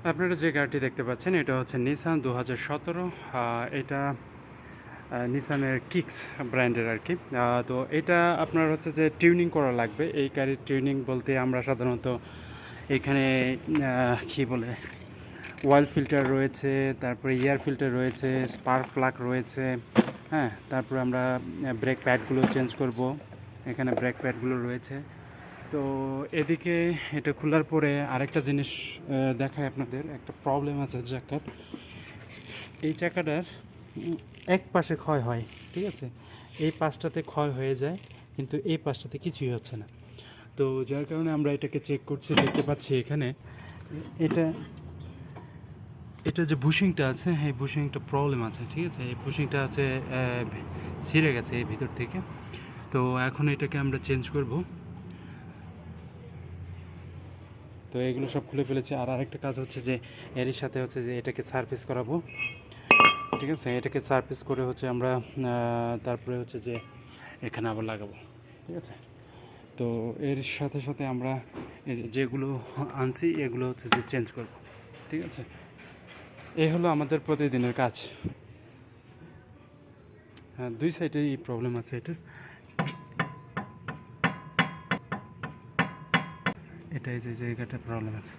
আপনারা যে গাড়িটি দেখতে পাচ্ছেন এটা হচ্ছে নিসান 2017। এটা নিসানের কিক্স ব্র্যান্ডের আর কি। তো এটা আপনার হচ্ছে যে টিউনিং করা লাগবে। এই গাড়ির টিউনিং বলতে আমরা সাধারণত এখানে কী বলে অয়েল ফিল্টার রয়েছে, তারপরে এয়ার ফিল্টার রয়েছে, স্পার্ক প্লাগ রয়েছে, হ্যাঁ। তারপরে আমরা ব্রেক প্যাডগুলো চেঞ্জ করব। এখানে ব্রেক প্যাডগুলো রয়েছে। তো এদিকে এটা খোলার পরে আরেকটা জিনিস দেখায় আপনাদের। একটা প্রবলেম আছে চাকার। এই চাকাটার এক পাশে ক্ষয় হয়, ঠিক আছে। এই পাশটাতে ক্ষয় হয়ে যায়, কিন্তু এই পাশটাতে কিছুই হচ্ছে না। তো যার কারণে আমরা এটাকে চেক করছি, দেখতে পাচ্ছি এখানে এটা এটা যে বুশিংটা আছে, এই বুশিংটা প্রবলেম আছে, ঠিক আছে। এই বুশিংটা আছে ছিঁড়ে গেছে এই ভিতর থেকে। তো এখন এটাকে আমরা চেঞ্জ করব। তো এগুলো সব খুলে ফেলেছে। আর আরেকটা কাজ হচ্ছে যে এরই সাথে হচ্ছে যে এটাকে সার্ভিস করাবো, ঠিক আছে। এটাকে সার্ভিস করে হচ্ছে আমরা তারপরে হচ্ছে যে এখানে আবার লাগাবো, ঠিক আছে। তো এর সাথে সাথে আমরা যেগুলো আনছি এগুলো হচ্ছে যে চেঞ্জ করব, ঠিক আছে। এই হলো আমাদের প্রতিদিনের কাজ। হ্যাঁ, দুই সাইডেই প্রবলেম আছে এটার। এটাই যে জায়গাটা প্রবলেম আছে।